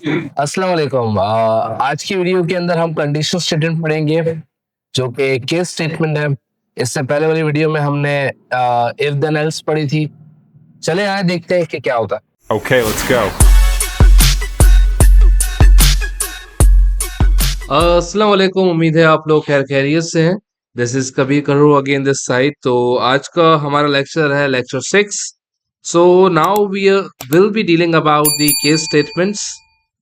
अस्सलाम वालेकुम। आज की वीडियो के अंदर हम कंडीशनल स्टेटमेंट पढ़ेंगे जो कि केस स्टेटमेंट है। इससे पहले वाली वीडियो में हमने इफ देन एल्स पढ़ी थी। चले आए देखते हैं कि क्या होता है। Okay, let's go. अस्सलाम वालेकुम। उम्मीद है आप लोग खैर खैरियत से हैं। This is Kabir Karur again this side. तो आज का हमारा लेक्चर है lecture 6। So now we will be dealing about the case statements.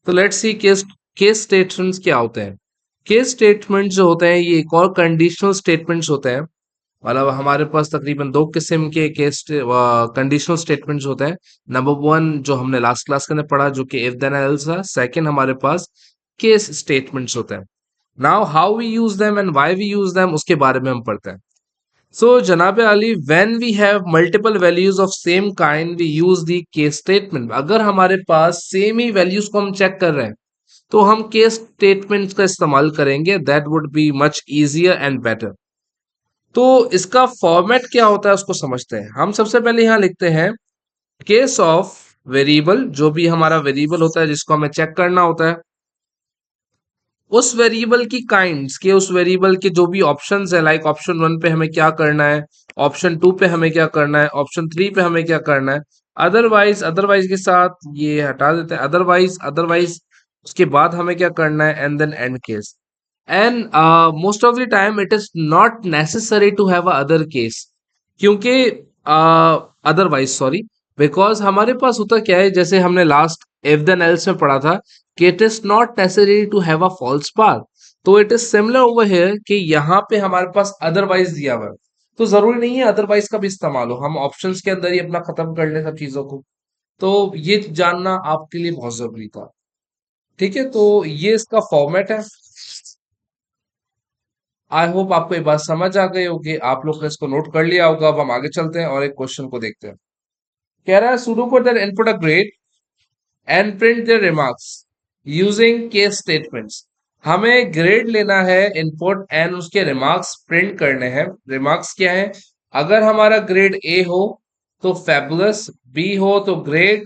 तो लेट्स सी केस स्टेटमेंट्स क्या होते हैं। केस स्टेटमेंट्स जो होते हैं ये एक और कंडीशनल स्टेटमेंट्स होते हैं। मतलब हमारे पास तकरीबन दो किस्म के केस कंडीशनल स्टेटमेंट्स होते हैं। नंबर वन जो हमने लास्ट क्लास के अंदर पढ़ा जो कि इफ देन एल्स था। सेकंड हमारे पास केस स्टेटमेंट्स होते हैं। Now how we use them and why we use them उसके बारे में हम पढ़ते हैं। सो जनाब Ali, when we have multiple values of same kind we use the case statement. अगर हमारे पास सेम ही वैल्यूज को हम चेक कर रहे हैं तो हम केस स्टेटमेंट्स का इस्तेमाल करेंगे। That would be much easier and better. तो इसका फॉर्मेट क्या होता है उसको समझते हैं। हम सबसे पहले यहाँ लिखते हैं केस ऑफ वेरिएबल। जो भी हमारा वेरिएबल होता है जिसको हमें चेक करना होता है उस वेरिएबल की काइंड्स के, उस वेरिएबल के जो भी ऑप्शंस है, लाइक ऑप्शन 1 पे हमें क्या करना है, ऑप्शन 2 पे हमें क्या करना है, ऑप्शन 3 पे हमें क्या करना है। अदरवाइज के साथ ये हटा देते हैं। अदरवाइज अदरवाइज उसके बाद हमें क्या करना है, and then and case. And most of the time it is not necessary to have a other case, क्योंकि अदरवाइज सॉरी, बिकॉज हमारे पास होता क्या है, जैसे हमने लास्ट इफ देन एल्स में पढ़ा था कि it is not necessary to have a false path. तो it is similar over here कि यहाँ पे हमारे पास अदरवाइज दिया हुआ है, तो जरूरी नहीं है अदरवाइज का भी इस्तेमाल हो। हम ऑप्शंस के अंदर ही अपना खत्म कर लें सब चीजों को। तो ये जानना आपके लिए बहुत जरूरी था। ठीक है, तो ये इसका फॉर्मेट है। आई होप आपको ये बात समझ आ गई होगी, आप लोग ने इसको नोट कर लिया होगा। अब हम आगे चलते हैं और एक क्वेश्चन को देखते हैं। कह रहा है सुडो को their input a grade and print their remarks using case statements. हमें ग्रेड लेना है इनपुट एंड उसके रिमार्क्स प्रिंट करने हैं। रिमार्क्स क्या है? अगर हमारा ग्रेड ए हो तो फैबुलस, बी हो तो ग्रेट,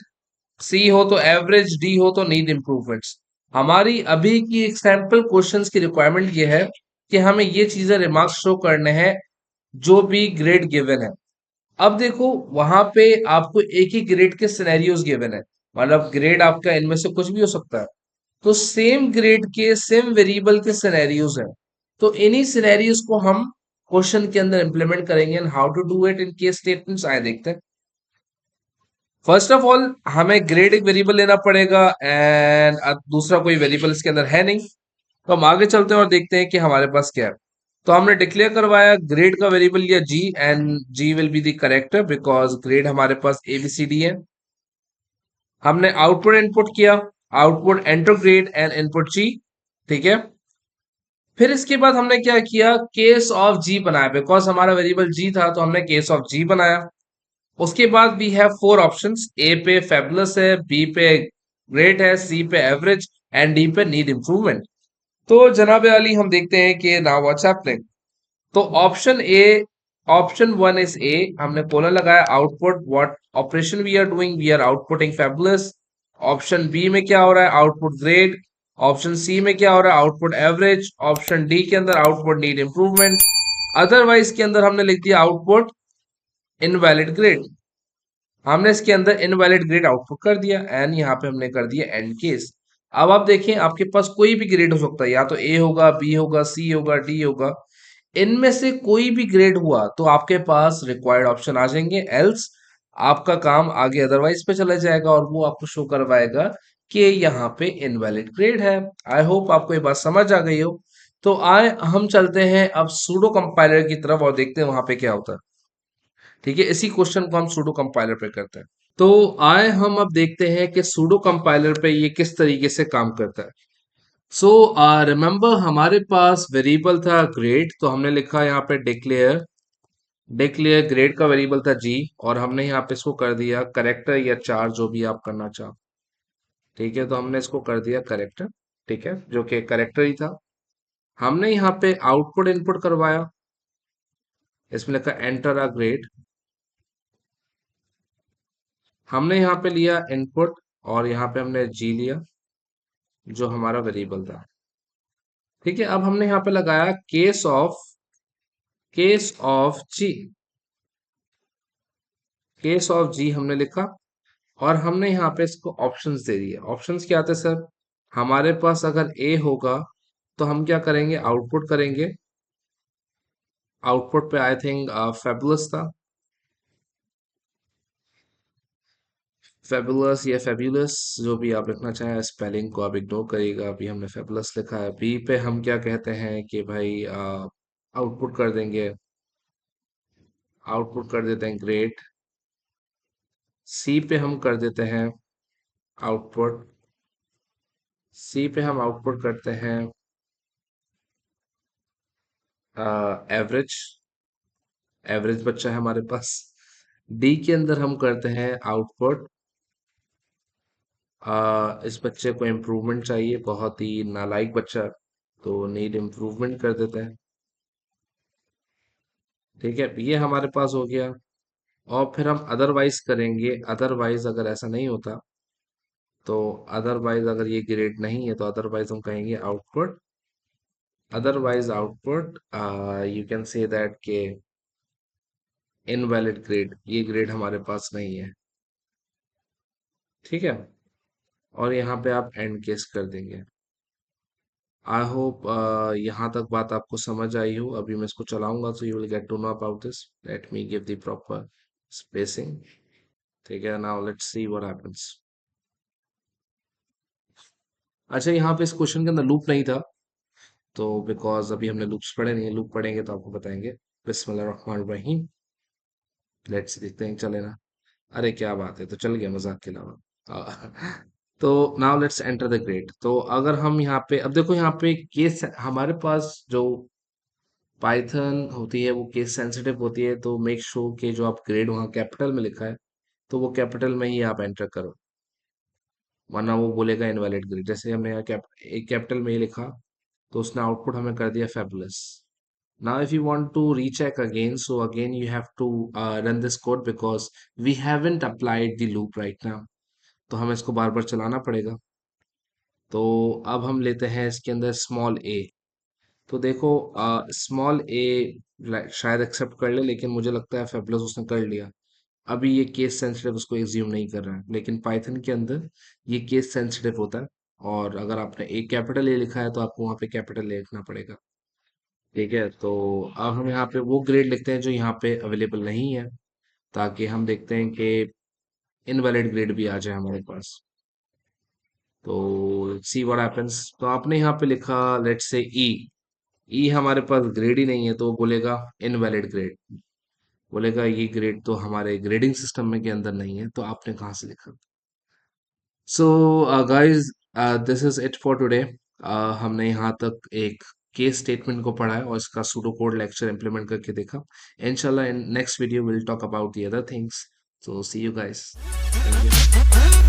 सी हो तो एवरेज, डी हो तो नीड इम्प्रूवमेंट्स। हमारी अभी की एग्जाम्पल क्वेश्चंस की रिक्वायरमेंट ये है कि हमें ये चीजें रिमार्क्स शो करने हैं जो भी ग्रेड गिवन है। अब देखो वहां पे आपको एक ही ग्रेड के सिनेरियोज गिवन है, मतलब ग्रेड आपका इनमें से कुछ भी हो सकता है। तो सेम ग्रेड के सेम वेरिएबल के सिनेरियोज हैं, तो इन्हीं सिनेरियोज को हम क्वेश्चन के अंदर इंप्लीमेंट करेंगे। And how to do it in case statements आए देखते हैं। फर्स्ट ऑफ ऑल हमें ग्रेड एक वेरिएबल लेना पड़ेगा एंड दूसरा कोई वेरिएबल इसके अंदर है नहीं। तो हम आगे चलते हैं और देखते हैं कि हमारे पास क्या है। तो हमने डिक्लेयर करवाया ग्रेड का वेरिएबल लिया G, and G will be the character because grade हमारे पास एबीसीडी है। हमने आउटपुट इनपुट किया, output enter grade and input G. ठीक है, फिर इसके बाद हमने क्या किया, केस ऑफ जी बनाया। बिकॉज हमारा वेरिएबल जी था तो हमने केस ऑफ जी बनाया। उसके बाद we have four options. A पे फेबुलस है, बी पे ग्रेट है, सी पे एवरेज एंड डी पे नीड इंप्रूवमेंट। तो जनाब अली हम देखते हैं कि नाउ व्हाट्स हैपनिंग। तो option A, option one is A, हमने कोलन लगाया। Output what operation we are doing, we are outputting fabulous. Option B में क्या हो रहा है, आउटपुट ग्रेट। ऑप्शन सी में क्या हो रहा है, आउटपुट एवरेज। ऑप्शन डी के अंदर आउटपुट नीड इंप्रूवमेंट। अदरवाइज के अंदर हमने लिख दिया आउटपुट इनवैलिड ग्रेड। हमने इसके अंदर इनवैलिड ग्रेड आउटपुट कर दिया एंड यहाँ पे हमने कर दिया एंड केस। अब आप देखें आपके पास कोई भी ग्रेड हो सकता है, या तो ए होगा, बी होगा, सी होगा, डी होगा। इनमें से कोई भी ग्रेड हुआ तो आपके पास रिक्वायर्ड ऑप्शन आ जाएंगे, एल्स आपका काम आगे अदरवाइज पे चला जाएगा और वो आपको शो करवाएगा कि यहाँ पे इनवैलिड ग्रेड है। आई होप आपको ये बात समझ आ गई हो। तो आए हम चलते हैं अब सूडो कंपाइलर की तरफ और देखते हैं वहां पे क्या होता है। ठीक है, इसी क्वेश्चन को हम सूडो कंपाइलर पे करते हैं। तो आए हम अब देखते हैं कि सूडो कंपाइलर पे ये किस तरीके से काम करता है। सो रिमेंबर हमारे पास वेरिएबल था ग्रेड, तो हमने लिखा यहाँ पे डिक्लेयर। डिक्लेयर ग्रेड का वेरिएबल था जी, और हमने यहाँ पे इसको कर दिया करेक्टर या चार, जो भी आप करना चाहो। ठीक है, तो हमने इसको कर दिया करेक्टर। ठीक है, जो कि करेक्टर ही था। हमने यहाँ पे आउटपुट इनपुट करवाया, इसमें लिखा एंटर अ ग्रेड। हमने यहाँ पे लिया इनपुट और यहाँ पे हमने जी लिया। जो हमारा वेरिएबल था। ठीक है, अब हमने यहाँ पे लगाया case of G. Case of G हमने लिखा और हमने यहाँ पे इसको ऑप्शंस दे दिए। ऑप्शंस क्या आते सर? हमारे पास अगर ए होगा तो हम क्या करेंगे, आउटपुट करेंगे। आउटपुट पे आई थिंक फेबुलस था, फेबुलस या फेब्यूलस, जो भी आप लिखना चाहें। स्पेलिंग को आप इग्नोर करिएगा, अभी हमने फेबुलस लिखा है। बी पे हम क्या कहते हैं कि भाई आउटपुट कर देंगे, आउटपुट कर देते हैं ग्रेट। सी पे हम कर देते हैं आउटपुट, सी पे हम आउटपुट करते हैं एवरेज, एवरेज बच्चा है हमारे पास। डी के अंदर हम करते हैं आउटपुट, इस बच्चे को इम्प्रूवमेंट चाहिए, बहुत ही नालायक बच्चा, तो नीड इम्प्रूवमेंट कर देते हैं। ठीक है, ये हमारे पास हो गया। और फिर हम अदरवाइज करेंगे। अदरवाइज अगर ऐसा नहीं होता तो, अदरवाइज अगर ये ग्रेड नहीं है तो अदरवाइज हम कहेंगे output, otherwise output you can say that के इनवैलिड ग्रेड, ये ग्रेड हमारे पास नहीं है। ठीक है, और यहाँ पे आप एंड केस कर देंगे। आई होप यहाँ तक बात आपको समझ आई हो। अभी मैं इसको चलाऊंगा तो you will get to know about this. Let me give the proper spacing. ठीक है, now let's see what happens. अच्छा, यहाँ पे इस क्वेश्चन के अंदर लूप नहीं था, तो बिकॉज अभी हमने लूप्स पढ़े नहीं है, लूप पढ़ेंगे तो आपको बताएंगे। बिस्मिल्लाहिर्रहमानिर्रहीम। लेट्स देखते हैं चले ना। अरे क्या बात है, तो चल गया मजाक के अलावा। तो now let's enter the grade. तो अगर हम यहाँ पे, अब देखो यहाँ पे केस, हमारे पास जो पाइथन होती है वो केस सेंसिटिव होती है, तो मेक श्योर कि जो आप ग्रेड वहाँ कैपिटल में लिखा है तो वो कैपिटल में ही आप एंटर करो, वरना वो बोलेगा इनवैलिड ग्रेड। जैसे हमने यहाँ एक कैपिटल में ही लिखा तो उसने आउटपुट हमें कर दिया fabulous. Now, if you want to recheck again, so again you have to run this code because we haven't applied the loop right now. तो हमें इसको बार बार चलाना पड़ेगा। तो अब हम लेते हैं इसके अंदर स्मॉल ए। तो देखो स्मॉल ए शायद एक्सेप्ट कर ले, लेकिन मुझे लगता है फेबुलस उसने कर लिया। अभी ये केस सेंसिटिव उसको एज्यूम नहीं कर रहा है, लेकिन पाइथन के अंदर ये केस सेंसिटिव होता है। और अगर आपने एक कैपिटल ए लिखा है तो आपको वहाँ पे कैपिटल ए लिखना पड़ेगा। ठीक है, तो अब हम यहाँ पे वो ग्रेड लिखते हैं जो यहाँ पे अवेलेबल नहीं है, ताकि हम देखते हैं कि इनवैलिड ग्रेड भी आ जाए हमारे पास। तो सी व्हाट हैपेंस। तो आपने यहाँ पे लिखा लेट्स से ई, ई हमारे पास ग्रेड ही नहीं है, तो वो बोलेगा इनवैलिड ग्रेड, बोलेगा ये ग्रेड तो हमारे ग्रेडिंग सिस्टम में के अंदर नहीं है, तो आपने कहाँ से लिखा। So guys, this is it for today. हमने यहाँ तक एक केस स्टेटमेंट को पढ़ा है और इसका सूडो कोड लेक्चर इंप्लीमेंट करके देखा। इंशाल्लाह in next video will talk about the other things. So see you guys, thank you.